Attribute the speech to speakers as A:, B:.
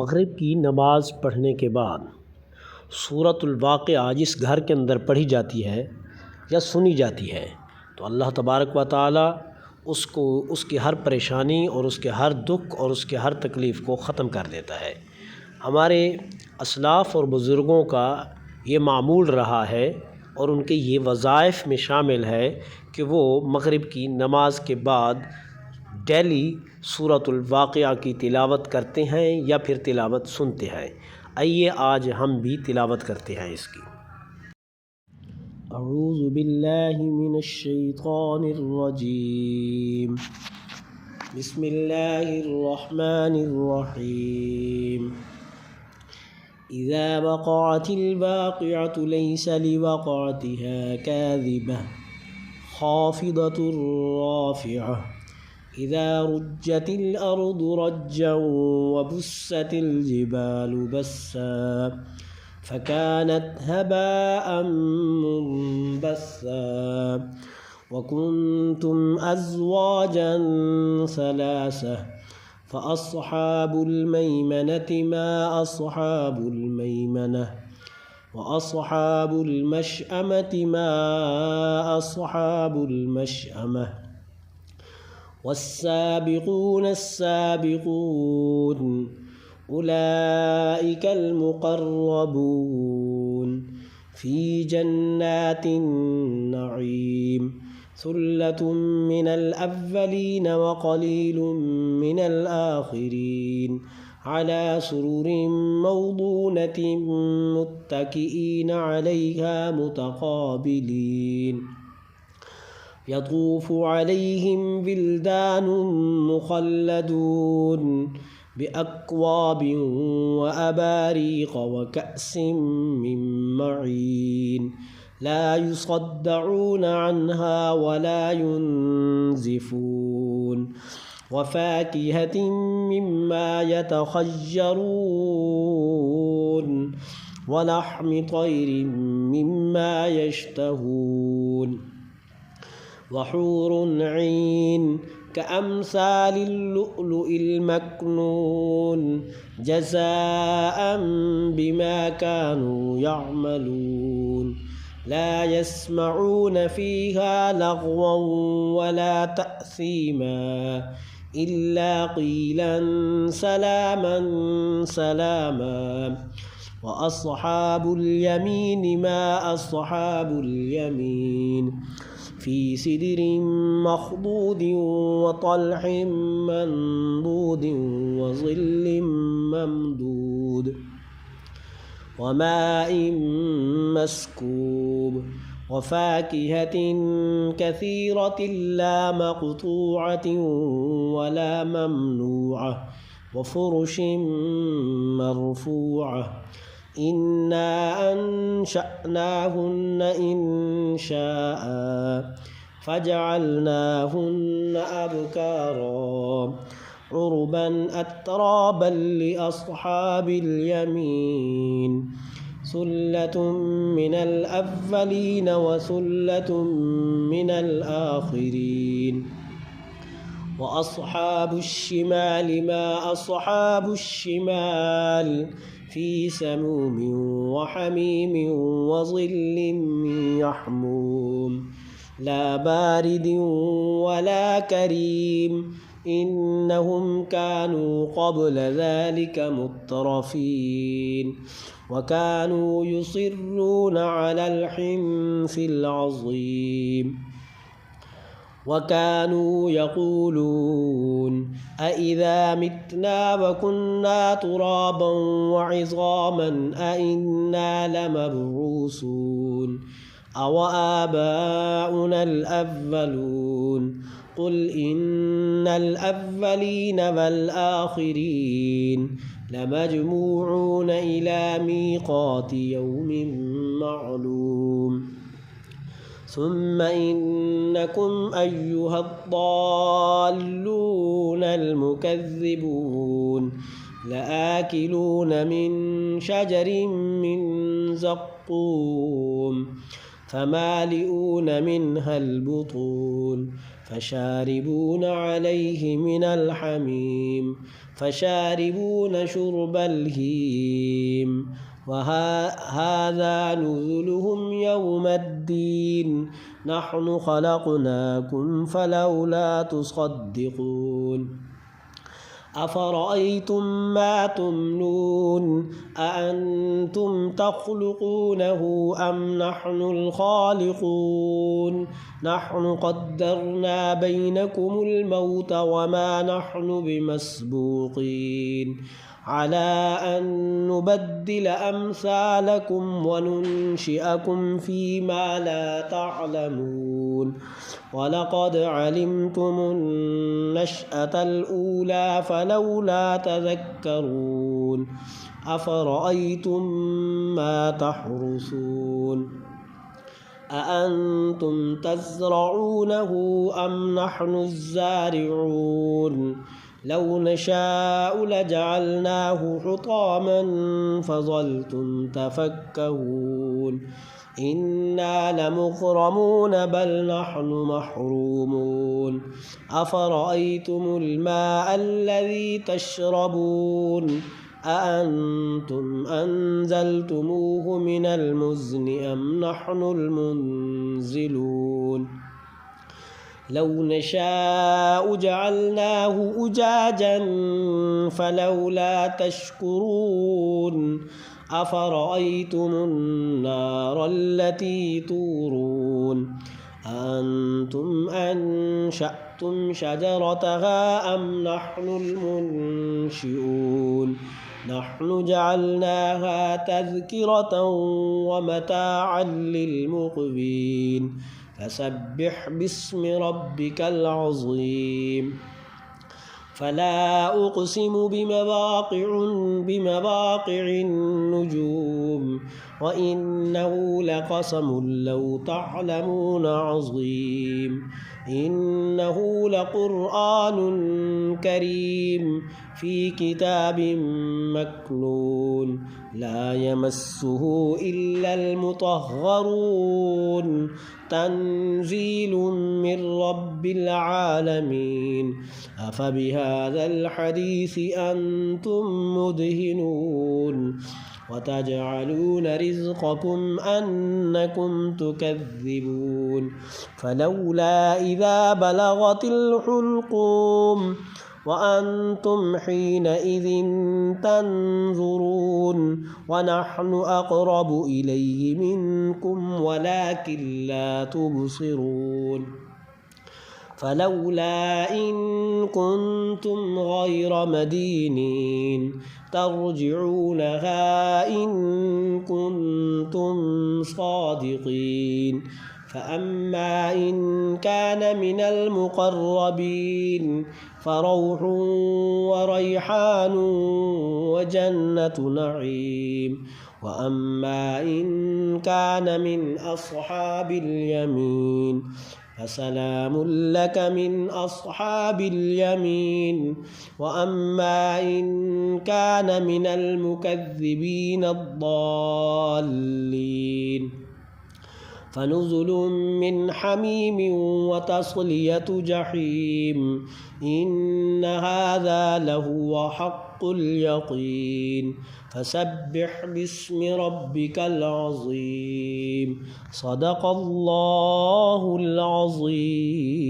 A: मग़रिब की नमाज़ पढ़ने के बाद सूरतुल वाक़िआ जिस घर के अंदर पढ़ी जाती है या सुनी जाती है तो अल्लाह तबारक व तआला उसको उसकी हर परेशानी और उसके हर दुख और उसके हर तकलीफ़ को ख़त्म कर देता है। हमारे असलाफ़ और बुज़ुर्गों का ये मामूल रहा है और उनके ये वज़ाइफ में शामिल है कि वो मग़रिब की नमाज के बाद डेली सूरतुल वाक़िआ की तिलावत करते हैं या फिर तिलावत सुनते हैं। आइए आज हम भी तिलावत करते हैं इसकी। अऊज़ु बिल्लाहि मिनश शैतानिर रजीम। बिस्मिल्लाहिर रहमानिर रहीम। इज़ा वक़अतिल वाक़िअतु लैसा लिवक़अतिहा काज़िबह ख़ाफ़िदतुर राफ़िअह इज़ा रुज्जतिल अर्दु रज्जन वबुस्सतिल जिबालु बस्सा फ़कानत हबाअन मुंबस्सा वकुंतुम अज़वाजन सलासा फ़अस्हाबुल मैमनति मा अस्हाबुल मैमनह वअस्हाबुल मशअमति मा अस्हाबुल मशअमह वस्साबिक़ून अस्साबिक़ून उलाइकल मुक़र्रबून फ़ी जन्नातिन नईम सुल्लतुम मिनल अव्वलीन व क़लीलुम मिनल आख़िरीन अला सुरुरिन मौदूनतिन मुत्तकिईन अलैहा मुतक़ाबिलीन यतूफ़ु अलैहिम विल्दानुम मुख़ल्लदून बिअक्वाबिन व अबारीक़ व कअसिन मिन मईन ला युसद्दऊन अन्हा व ला युनज़िफ़ून व फ़ाकिहतिन मिम्मा यतख़य्यरून व लहमि तैरिन मिम्मा यश्तहून वहूरुन ऐन कअम्सालिल लुअलुइल मकनून जज़ाअन बिमा कानू यअमलून ला यस्मऊन फ़ीहा लग़वन वला तअसीमा इल्ला क़ीलन सलामन सलामा व अस्हाबुल यमीन मा अस्हाबुल यमीन फ़ी सिदरिन मख़दूदिन व तल्हिन मंदूदिन व ज़िल्लिन ममदूद व माइन मस्कूब व फ़ाकिहतिन कसीरतिन ला मक़तूअतिन व ला ममनूअह व फ़ुरुशिन मरफ़ूअह इन्ना अंशअनाहुन्न इंशाअ फ़जअलनाहुन्न अबकारा उर्बन अत्राबन लिअस्हाबिल यमीन सुल्लतुम मिनल अव्वलीन व सुल्लतुम मिनल आख़िरीन व अस्हाबुश शिमाल मा अस्हाबुश शिमाल फ़ी समूमिन व हमीमिन व ज़िल्लिन मिन यहमूम ला बारिदिन व ला करीम इन्नहुम कानू क़ब्ल ज़ालिका मुत्रफ़ीन व कानू युसिर्रून अलल हिन्सिल अज़ीम व कानू यक़ूलून अइज़ा मितना व कुन्ना तुराबन व इज़ामन अइन्ना लमबऊसून अव आबाउनल अव्वलून क़ुल इन्नल अव्वलीन वल आख़िरीन लमजमूऊन इला मीक़ाति यौमिन मअलूम सुम्मा इन्नकुम अय्युहद्दाल्लूनल मुकज़्ज़िबून लआकिलून मिन शजरिन मिन ज़क़्क़ूम फमालिऊन मिनहल बुतून फशारिबून अलैहि मिनल हमीम فشاربون شرب الهيم وهذا نزلهم يوم الدين نحن خلقناكم فلولا تصدقون أفرأيتم ما تمنون أأنتم تخلقونه أم نحن الخالقون نحن قدرنا بينكم الموت وما نحن بمسبوقين على أن نبدل أمثالكم وننشئكم فيما لا تعلمون ولقد علمتم النشأة الأولى فلولا تذكرون أفرأيتم ما تحرثون أأنتم تزرعونه أم نحن الزارعون لو نشاء لجعلناه حطاما فظلتم تفكهون إنا لمغرمون بل نحن محرومون أفرأيتم الماء الذي تشربون أأنتم أنزلتموه من المزن أم نحن المنزلون لو نشاء جعلناه أجاجا فلولا تشكرون أفرأيتم النار التي تورون أنتم أنشأتم شجرتها أم نحن المنشئون نحن جعلناها تذكرة ومتاعا للمقوين فسبح باسم ربك العظيم فلا أقسم بمواقع النجوم وإنه لقسم لو تعلمون عظيم إنه لقرآن كريم في كتاب مكنون لا يمسه إلا المطهرون تنزيل من رب العالمين أفبهذا الحديث أنتم مدهنون وتجعلون رزقكم أنكم تكذبون فلولا إذا بلغت الحلقوم وأنتم حينئذ تنظرون ونحن أقرب إليه منكم ولكن لا تبصرون فلولا إن كنتم غير مدينين ترجعونها إن كنتم صادقين فأما إن كان من المقربين فروح وريحان وجنة نعيم وأما إن كان من أصحاب اليمين فسلام لك من أصحاب اليمين وأما إن كان من المكذبين الضالين فنزل من حميم وتصلية جحيم إن هذا لهو حق اليقين فسبح باسم ربك العظيم صدق الله العظيم.